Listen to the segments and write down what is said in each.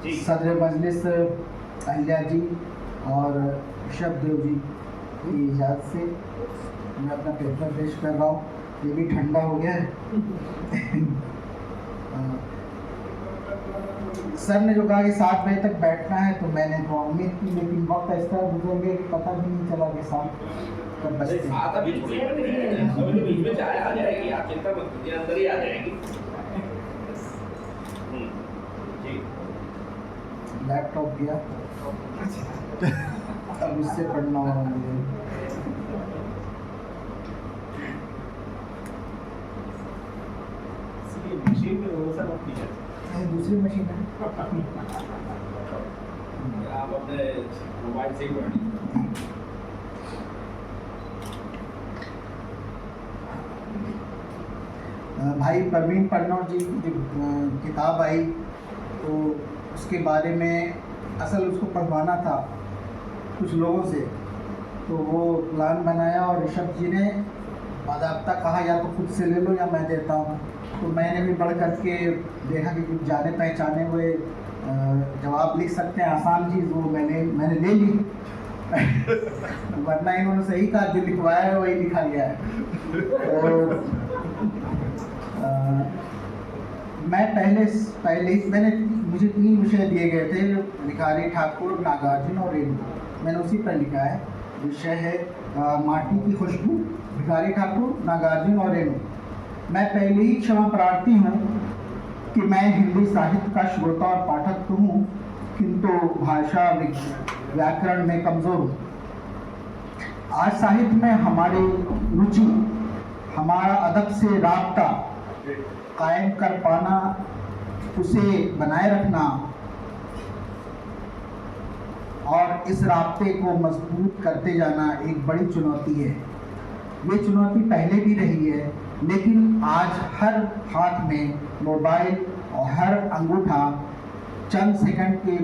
सदर मजलिस अहिल्या जी और ऋषभ देव जी की इजाज़त से मैं अपना पेपर पेश कर रहा हूँ। ये भी ठंडा हो गया है। सर ने जो कहा कि 7 बजे तक बैठना है तो मैंने तो उम्मीद की, लेकिन वक्त इस तरह गुजर गया कि पता भी नहीं चला कि 7 कब बजते हैं। लैपटॉप गया, अब उससे पढ़ना होगा मुझे। मशीन में वो सब अपनी है, दूसरी मशीन है। आप अपने मोबाइल से ही पढ़िए। भाई परवीन पन्नौर जी की किताब आई तो उसके बारे में असल उसको पढ़वाना था कुछ लोगों से, तो वो प्लान बनाया और ऋषभ जी ने बाकायदा कहा या तो खुद से ले लो या मैं देता हूँ। तो मैंने भी बढ़ करके देखा कि कुछ जाने पहचाने हुए जवाब लिख सकते हैं, आसान चीज़, वो मैंने ले ली। वरना इन्होंने सही कहा, जो लिखवाया है वही लिखा गया है। तो मुझे 3 विषय दिए गए थे, भिखारी ठाकुर, नागार्जुन और रेणु। मैंने उसी पर लिखा है। विषय है माटी की खुशबू, भिखारी ठाकुर, नागार्जुन और रेणु। मैं पहले ही क्षमा प्रार्थी हूँ कि मैं हिंदी साहित्य का श्रोता और पाठक तो हूँ, किंतु भाषा व्याकरण में कमज़ोर हूँ। आज साहित्य में हमारी रुचि, हमारा अदब से राब्ता कायम कर पाना, उसे बनाए रखना और इस राब्ते को मजबूत करते जाना एक बड़ी चुनौती है। ये चुनौती पहले भी रही है, लेकिन आज हर हाथ में मोबाइल और हर अंगूठा चंद सेकंड की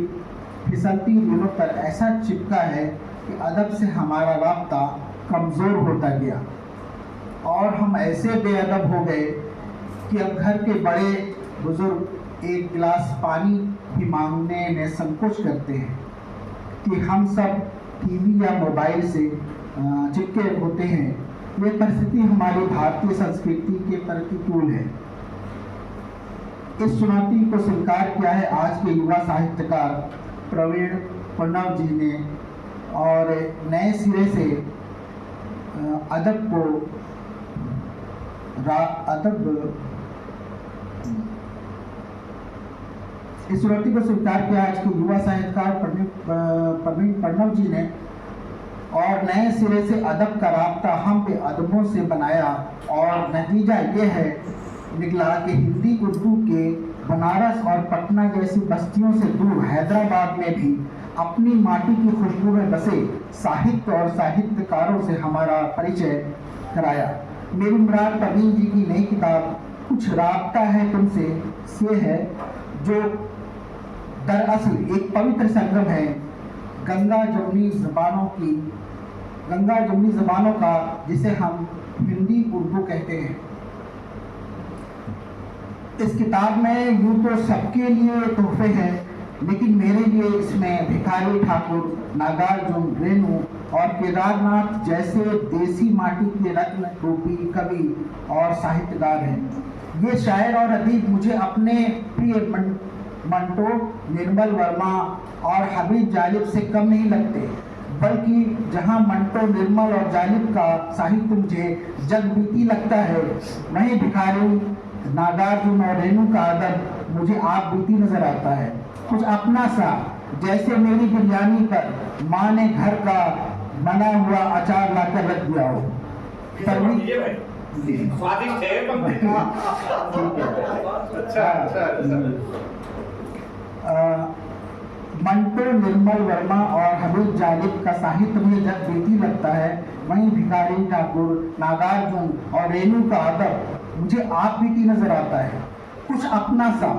फिसलती रीलों पर ऐसा चिपका है कि अदब से हमारा राब्ता कमज़ोर होता गया और हम ऐसे बेअदब हो गए कि अब घर के बड़े बुजुर्ग एक गिलास पानी भी मांगने में संकोच करते हैं कि हम सब टीवी या मोबाइल से चिपके होते हैं। ये परिस्थिति हमारी भारतीय संस्कृति के प्रतिकूल है। इस चुनौती को स्वीकार किया है आज के युवा साहित्यकार प्रवीण पन्नौर जी ने और नए सिरे से इस चुनौती को स्वीकार किया आज के युवा साहित्यकार प्रवीण पन्नौर जी ने और नए सिरे से अदब का राब्ता हम पे अदबों से बनाया और नतीजा ये है निकला कि हिंदी उर्दू के बनारस और पटना जैसी बस्तियों से दूर हैदराबाद में भी अपनी माटी की खुशबू में बसे साहित्य और साहित्यकारों से हमारा परिचय कराया। मेरी मुराद प्रवीण जी की नई किताब कुछ राब्ता है तुमसे से है, जो दरअसल एक पवित्र संगम है गंगा जमुनी ज़बानों का, जिसे हम हिंदी उर्दू कहते हैं। इस किताब में यूँ तो सबके लिए तोहफे हैं, लेकिन मेरे लिए इसमें भिखारी ठाकुर, नागार्जुन, रेणु और केदारनाथ जैसे देसी माटी के रत्न रूपी कवि और साहित्यकार हैं। ये शायर और अदीब मुझे अपने प्रिय मंटो, निर्मल वर्मा और हबीब जालिब से कम नहीं लगते, बल्कि जहां मंटो, निर्मल और जालिब का साहित्य मुझे जगबीती लगता है, वहीं भिखारी, नागार्जुन और रेणु का अदब मुझे आप बीती नजर आता है। कुछ अपना सा, जैसे मेरी बिरयानी पर माँ ने घर का बना हुआ अचार लाकर रख दिया हो। स्वादिष्ट है। मंटो, निर्मल वर्मा और हबीब जालिब का साहित्य मुझे जब बेटी लगता है, वहीं भिखारी ठाकुर, नागार्जुन और रेणु का अदब मुझे आप बीती नजर आता है। कुछ अपना सा,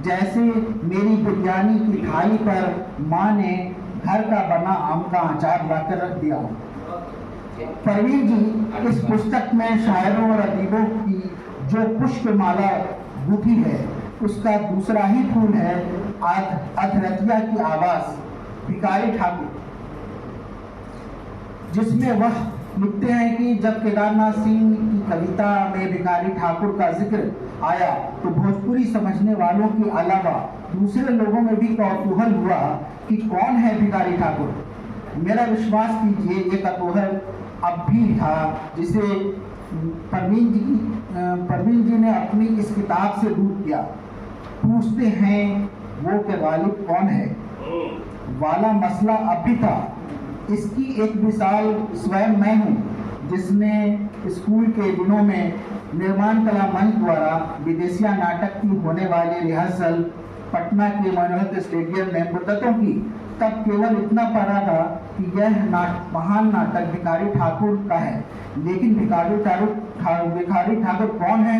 जैसे मेरी बिरयानी की थाली पर माँ ने घर का बना आम का अचार लाकर रख दिया हो। परवीन जी इस पुस्तक में शायरों और अदीबों की जो पुष्पमाला गूंथी है, उसका दूसरा ही फूल है अधरतिया की आवाज भिखारी ठाकुर, जिसमें वह लिखते हैं कि जब केदारनाथ सिंह की कविता में भिखारी ठाकुर का जिक्र आया तो भोजपुरी समझने वालों के अलावा दूसरे लोगों में भी कौतूहल हुआ कि कौन है भिखारी ठाकुर। मेरा विश्वास कीजिए ये कौतूहल अब भी था, जिसे परवीन जी ने अपनी इस किताब से दूर किया। पूछते हैं वो के गालिब कौन है वाला मसला अब भी था। इसकी एक मिसाल स्वयं मैं हूँ, जिसने स्कूल के दिनों में निर्माण कला मंच द्वारा विदेशिया नाटक की होने वाली रिहर्सल पटना के मनोहर स्टेडियम में मुद्दतों की। तब केवल इतना पता था कि यह महान नाटक भिखारी ठाकुर का है, लेकिन भिखारी ठाकुर कौन है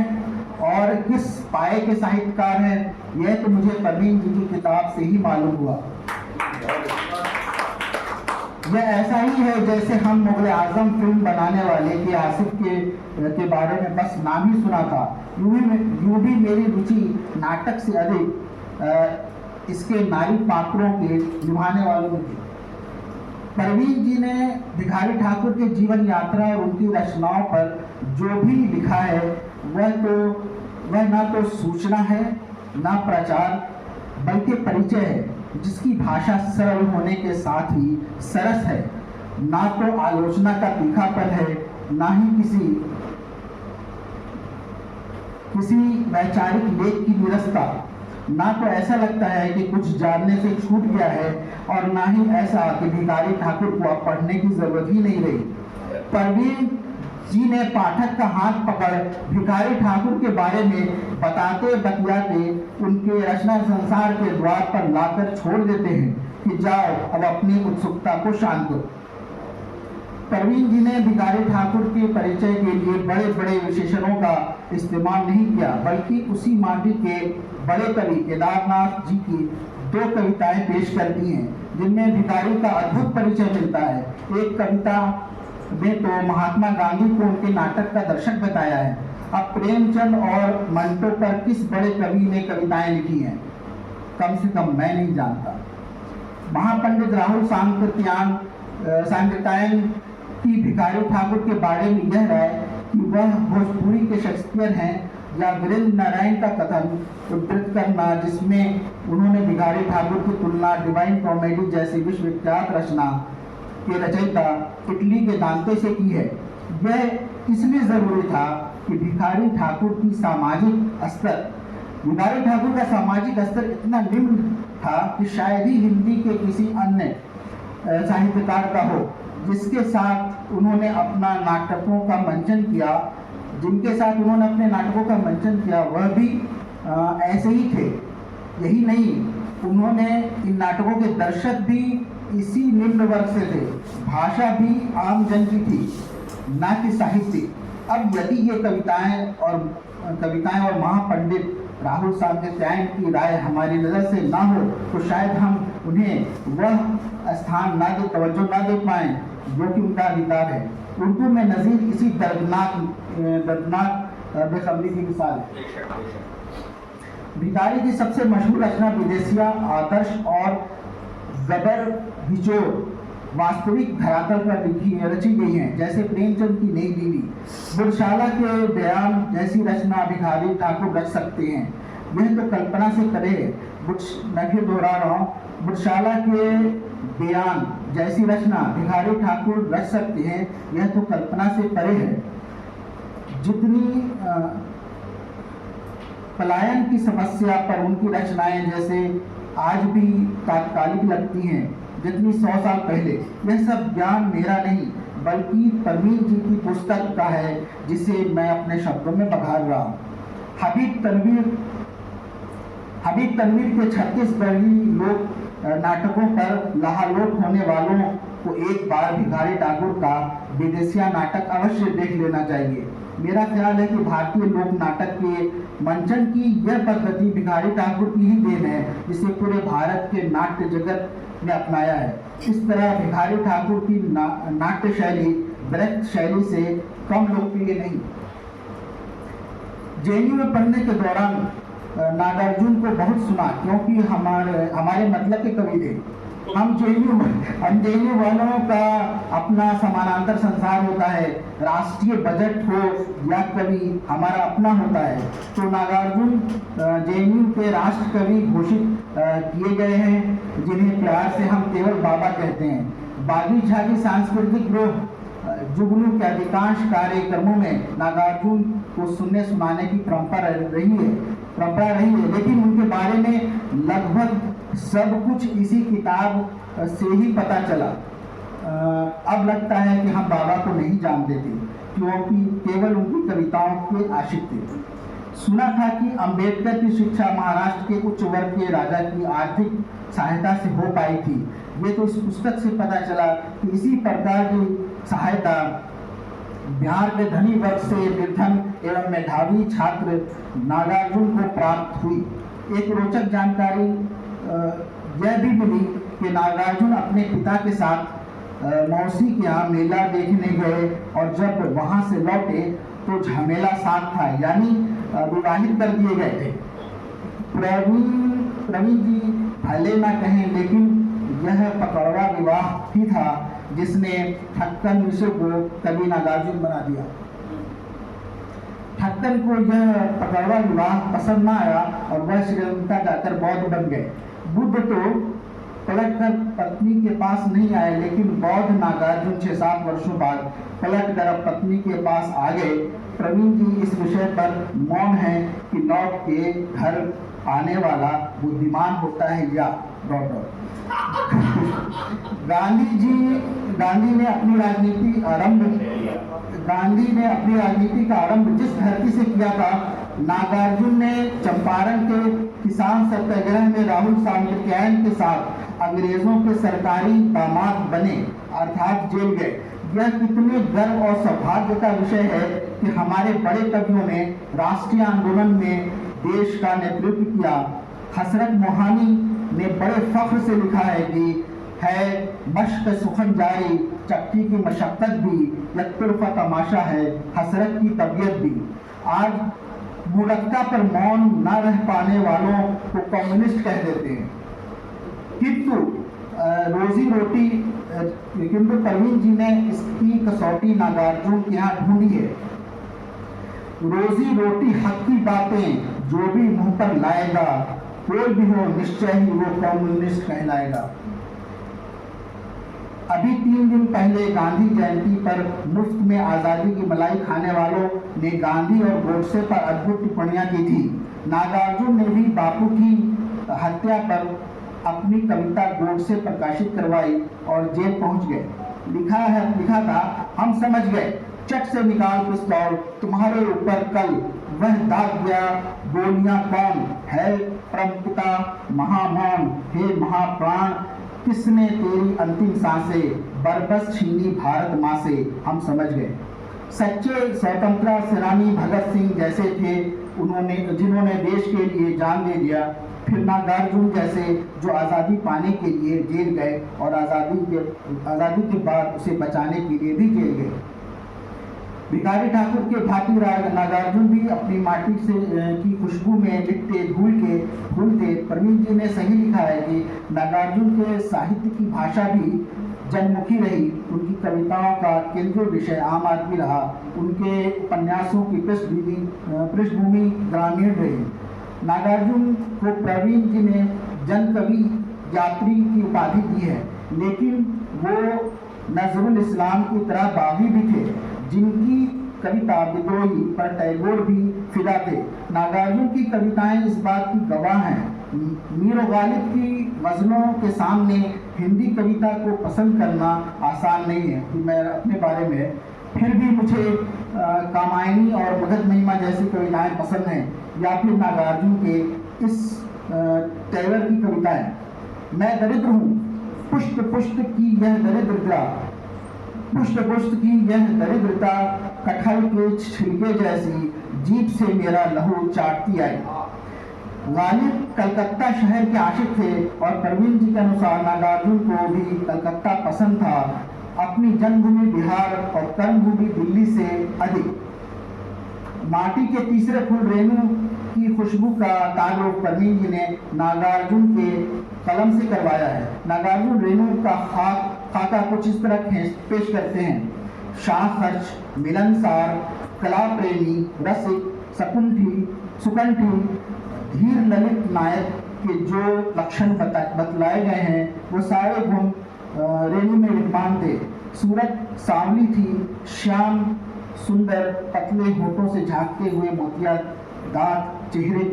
और किस पाए के साहित्यकार हैं, यह तो मुझे परवीन जी की किताब से ही मालूम हुआ। यह ऐसा ही है जैसे हम मुगल आजम फिल्म बनाने वाले के आसिफ के बारे में बस नाम ही सुना था। यूं भी मेरी रुचि नाटक से अधिक इसके नारी पात्रों के निभाने वालों में थी। परवीन जी ने भिखारी ठाकुर के जीवन यात्रा और उनकी रचनाओं पर जो भी लिखा है वह ना तो सूचना है ना प्रचार बल्कि परिचय है, जिसकी भाषा सरल होने के साथ ही सरस है। ना तो आलोचना का तीखापन है, ना ही किसी वैचारिक लेख की निरस्ता। ना तो ऐसा लगता है कि कुछ जानने से छूट गया है और ना ही ऐसा कि भिखारी ठाकुर को अब पढ़ने की जरूरत ही नहीं रही। परवीन जी ने पाठक का हाथ पकड़ भिखारी ठाकुर के बारे में बताते बतियाते उनके रचना संसार के द्वार पर लाकर छोड़ देते हैं कि जाओ अब अपनी उत्सुकता को शांत करो। परवीन जी ने भिखारी ठाकुर के परिचय के लिए बड़े बड़े विशेषणों का इस्तेमाल नहीं किया, बल्कि उसी माटी के बड़े कवि केदारनाथ जी की 2 कविताएं पेश कर दी हैं, जिनमें भिखारी का अद्भुत परिचय मिलता है। एक कविता में तो महात्मा गांधी को उनके नाटक का दर्शक बताया है। अब प्रेमचंद और मंटो पर किस बड़े कवि ने कविताएं लिखी हैं, कम से कम मैं नहीं जानता। महापंडित राहुल सांकृत्यायन की भिखारी ठाकुर के बारे में यह राय कि वह भोजपुरी के शेक्सपियर हैं, या वीरेंद्र नारायण का कथन उद्धृत करना जिसमें उन्होंने भिखारी ठाकुर की तुलना डिवाइन कॉमेडी जैसी विश्वविख्यात रचना के रचयिता इटली के दांते से की है, यह इसलिए जरूरी था कि भिखारी ठाकुर का सामाजिक स्तर इतना निम्न था कि शायद ही हिंदी के किसी अन्य साहित्यकार का हो जिनके साथ उन्होंने अपने नाटकों का मंचन किया वह भी ऐसे ही थे। यही नहीं, उन्होंने इन नाटकों के दर्शक भी इसी निम्न वर्ग से थे। भाषा भी आम जन की थी, ना कि साहित्य। अब यदि ये कविताएं और महापंडित राहुल सांकृत्यायन की राय हमारी नज़र से ना हो तो शायद हम उन्हें वह तवज्जो ना दे पाए जो कि उनका अधिकार है। उर्दू में नज़ीर इसी दर्दनाक बेखबरी की मिसाल है। भिखारी की सबसे मशहूर रचना विदेशिया आदर्श और गदर बिचोर वास्तविक धरातल पर रची गई हैं, जैसे प्रेमचंद की नई बीवी। बुटशाला के बयान जैसी रचना भिखारी ठाकुर रच सकते हैं, यह तो कल्पना से परे है। मैं फिर दोहरा रहा हूँ, बुटशाला के बयान जैसी रचना भिखारी ठाकुर रच सकते हैं, यह तो कल्पना से परे है। जितनी पलायन की समस्या पर उनकी रचनाएं जैसे आज भी तात्कालिक लगती हैं जितनी 100 साल पहले। यह सब ज्ञान मेरा नहीं बल्कि परवीन जी की पुस्तक का है, जिसे मैं अपने शब्दों में बघार रहा हूँ। हबीब तनवीर के 36 बड़ी लोक नाटकों पर लहालोट होने वालों को एक बार भिखारी ठाकुर का विदेशिया नाटक अवश्य देख लेना चाहिए। मेरा ख्याल है कि भारतीय लोक नाटक के मंचन की यह पद्धति भिखारी ठाकुर की ही देन है, जिसे पूरे भारत के नाट्य जगत ने अपनाया है। इस तरह भिखारी ठाकुर की नाट्य शैली ब्रेख्त शैली से कम लोकप्रिय नहीं। जेएनयू में पढ़ने के दौरान नागार्जुन को बहुत सुना, क्योंकि हमारे मतलब के कवि थे। हम जेएनयू वालों का अपना समानांतर संसार होता है, राष्ट्रीय बजट हो या कवि हमारा अपना होता है। तो नागार्जुन जेएनयू के राष्ट्र कवि घोषित किए गए हैं, जिन्हें प्यार से हम केवल बाबा कहते हैं। बागी झागी सांस्कृतिक ग्रोह जुगनू के अधिकांश कार्यक्रमों में नागार्जुन को सुनने सुनाने की परंपरा रही है, लेकिन उनके बारे में लगभग सब कुछ इसी किताब से ही पता चला। अब लगता है कि हम बाबा को नहीं जानते थे, क्योंकि केवल उनकी कविताओं के आशिक थे। सुना था कि अंबेडकर की शिक्षा महाराष्ट्र के उच्च वर्ग के राजा की आर्थिक सहायता से हो पाई थी। ये तो इस पुस्तक से पता चला कि इसी प्रकार की सहायता बिहार के धनी वर्ग से निर्धन एवं मेधावी छात्र नागार्जुन को प्राप्त हुई। एक रोचक जानकारी यह भी मिली कि नागार्जुन अपने पिता के साथ मौसी के यहाँ मेला देखने गए, और जब वहाँ से लौटे तो झमेला साथ था, यानी विवाहित कर दिए गए थे। प्रवीण जी भले ना कहें, लेकिन यह पकड़वा विवाह ही था जिसने ठक्कर मिश्र को कवि नागार्जुन बना दिया। ठक्कर को यह पकड़वा विवाह पसंद न आया और वह श्रीलंका जाकर बौद्ध बन गए। बुद्ध तो पलटकर पत्नी के पास नहीं आए, लेकिन बौद्ध नागार्जुन 6-7 वर्षों बाद पलटकर पत्नी के पास आ गए। प्रवीण जी इस विषय पर मौन है कि लौट के घर आने वाला बुद्धिमान होता है या गांधी ने अपनी राजनीति का आरंभ जिस धरती से किया था, नागार्जुन ने चंपारण के किसान सत्याग्रह में राहुल सामंतरायन के साथ अंग्रेजों के सरकारी दामाद बने, अर्थात जेल गए। यह कितने गर्व और सौभाग्य का विषय है कि हमारे बड़े कवियों ने राष्ट्रीय आंदोलन में देश का नेतृत्व किया। हसरत मोहानी ने बड़े फख्र से लिखा है कि है मश्क सुखन जारी, चक्की की मशक्कत भी, यत्तुर्फा तमाशा है, हसरत की तबीयत भी। आज मूर्खता पर मौन न रह पाने वालों को कम्युनिस्ट कह देते हैं, किंतु प्रवीण जी ने इसकी कसौटी नागार्जुन के यहाँ ढूंढी है। रोजी रोटी हक की बातें जो भी मुंह पर लाएगा, कोई भी हो निश्चय ही वो कम्युनिस्ट कहलाएगा। अभी 3 दिन पहले गांधी जयंती पर मुफ्त में आजादी की मलाई खाने वालों ने गांधी और गोडसे पर अद्भुत टिप्पणियां की थी। नागार्जुन ने भी बापू की हत्या पर अपनी कविता गोडसे प्रकाशित करवाई और जेल पहुंच गए। लिखा था, हम समझ गए, चट से निकाल पिस्तौल, तुम्हारे ऊपर कल वह दाग गया गोलियां कौन है, परमपिता महामौन, हे महाप्राण, किसने तेरी अंतिम सांसें बरबस छीनी भारत माँ से, हम समझ गए। सच्चे स्वतंत्रता सेनानी भगत सिंह जैसे थे जिन्होंने देश के लिए जान दे दिया, फिर नागार्जुन जैसे जो आज़ादी पाने के लिए जेल गए और आज़ादी के बाद उसे बचाने के लिए भी जेल गए। भिखारी ठाकुर के भांति नागार्जुन भी अपनी माटी से की खुशबू में लिपटे धूल के फूल थे। प्रवीण जी ने सही लिखा है कि नागार्जुन के साहित्य की भाषा भी जनमुखी रही। उनकी कविताओं का केंद्रीय विषय आम आदमी रहा। उनके उपन्यासों की पृष्ठभूमि ग्रामीण रही। नागार्जुन को प्रवीण जी ने जन कवि यात्री की उपाधि दी है, लेकिन वो नजरुल इस्लाम की तरह बागी भी थे, जिनकी कविता विद्रोही पर टैगोर भी फिदा थे। नागार्जुन की कविताएं इस बात की गवाह हैं। मीर गालिब की गजलों के सामने हिंदी कविता को पसंद करना आसान नहीं है। कि मैं अपने बारे में फिर भी मुझे कामायनी और मगध महिमा जैसी कविताएं पसंद हैं, या फिर नागार्जुन के इस टैगोर की कविताएं। मैं दरिद्र हूँ, पुष्ट पुष्ट की यह दरिद्रता कटहल के छिलके जैसी जीभ से मेरा लहू चाटती आई। गालिब कलकत्ता शहर के आशिक थे और प्रवीण जी के अनुसार नागार्जुन को भी कलकत्ता पसंद था, अपनी जन्मभूमि बिहार और कर्मभूमि दिल्ली से अधिक। माटी के तीसरे फूल रेणु की की खुशबू का ताल्लुक परवीन जी ने नागार्जुन के कलम से करवाया है। नागार्जुन रेणु का खाका कुछ इस तरह पेश करते हैं। शाह खर्च, मिलनसार, कला प्रेमी, रसिक, सुकंठी, धीर ललित नायक के जो लक्षण बतलाए गए हैं वो सारे गुण रेणु में विद्यमान थे। सूरत सांवली थी, श्याम सुंदर पतले होठों से झांकते हुए मोतिया दांत चेहरे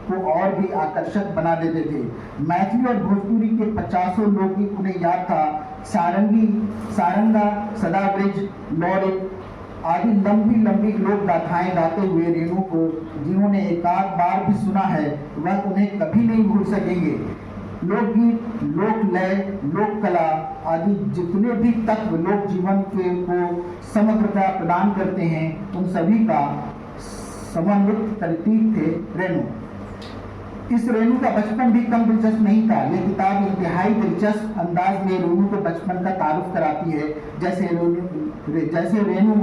को और भी आकर्षक बना देते थे। मैथिली और भोजपुरी के 50 लोकगीत उन्हें याद था। सारंगा, सदाब्रज, लौरिक आदि लंबी लंबी लोक गाथाएं गाते हुए रेणु को जिन्होंने एक आध बार भी सुना है वह उन्हें कभी नहीं भूल सकेंगे। लोकगीत, लोक लय, लोक कला आदि जितने भी तत्व लोक जीवन को समग्रता प्रदान करते हैं उन सभी का समन्वित प्रतीक थे रेणु। इस रेणु का बचपन भी कम दिलचस्प नहीं था। यह किताब इंतहाई दिलचस्प अंदाज में रेणु के बचपन का तारुफ कराती है। जैसे रेणु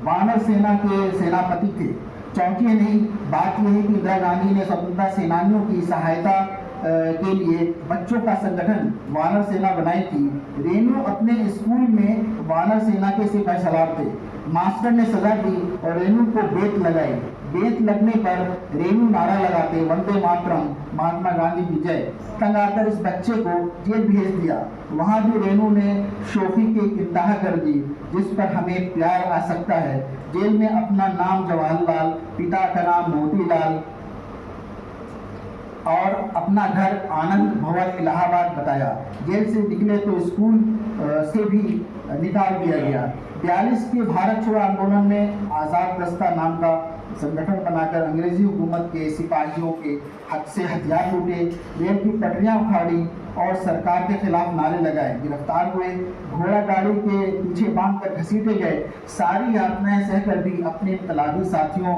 वानर सेना के सेनापति थे। चौंकिए नहीं, बात यह है कि इंदिरा गांधी ने स्वतंत्रता सेनानियों की सहायता के लिए बच्चों का संगठन वानर सेना बनाई थी। रेणु अपने स्कूल में वानर सेना के सिपाही सलार थे। मास्टर ने सजा दी और रेणु को बेत लगाई। बेत लगने पर रेणु नारा लगाते वंदे मातरम, महात्मा गांधी की जय। तंग आकर इस बच्चे को जेल भेज दिया। वहां भी रेणु ने शोखी की इंतहा कर दी, जिस पर हमें प्यार आ सकता है। जेल में अपना नाम जवाहरलाल, पिता का नाम मोतीलाल और अपना घर आनंद भवन इलाहाबाद बताया। जेल से निकले तो स्कूल से भी निकाल दिया गया। 42 के भारत छोड़ो आंदोलन में आज़ाद दस्ता नाम का संगठन बनाकर अंग्रेजी हुकूमत के सिपाहियों के हक से हथियार लूटे, रेल की पटरियां उखाड़ी और सरकार के खिलाफ नारे लगाए। गिरफ्तार हुए, घोड़ा गाड़ी के पीछे बांधकर घसीटे गए। सारी यातनाएं सहकर भी अपने इनकलाबी साथियों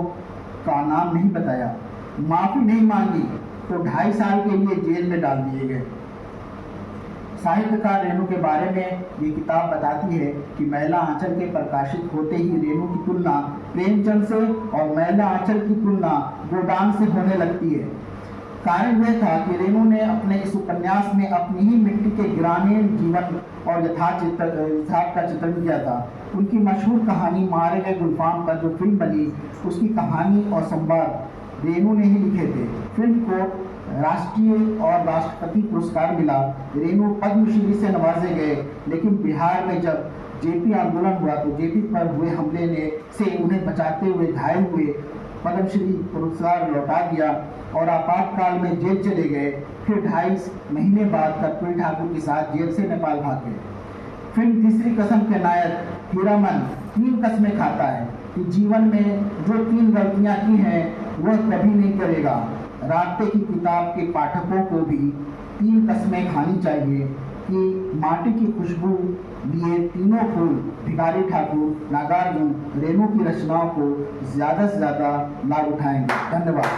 का नाम नहीं बताया। माफी नहीं मांगी तो 2.5 साल के लिए जेल में डाल दिए गए। साहित्यकार रेणु के बारे में ये किताब बताती है कि मैला आंचल के प्रकाशित होते ही रेणु की तुलना प्रेमचंद से और मैला आंचल की तुलना गोदान से होने लगती है। कारण यह था कि रेणु ने अपने इस उपन्यास में अपनी ही मिट्टी के ग्रामीण जीवन और यथार्थ का चित्रण किया था। उनकी मशहूर कहानी मारे गए गुलफाम पर जो फिल्म बनी, उसकी कहानी और संवाद रेणु ने ही लिखे थे। फिल्म को राष्ट्रीय और राष्ट्रपति पुरस्कार मिला। रेणु पद्मश्री से नवाजे गए, लेकिन बिहार में जब जेपी आंदोलन हुआ तो जेपी पर हुए हमले से उन्हें बचाते हुए घायल हुए पद्मश्री पुरस्कार लौटा दिया और आपातकाल में जेल चले गए। फिर 2.5 महीने बाद कर्पूरी ठाकुर के साथ जेल से नेपाल भाग गए। फिल्म तीसरी कसम के नायक हीरामन 3 कस्में खाता है कि जीवन में जो 3 गलतियां की हैं वह कभी नहीं करेगा। रास्ते की किताब के पाठकों को भी 3 कस्में खानी चाहिए कि माटी की खुशबू लिए तीनों फूल भिखारी ठाकुर, नागार्जुन, रेणु की रचनाओं को ज़्यादा से ज़्यादा लाभ उठाएंगे। धन्यवाद।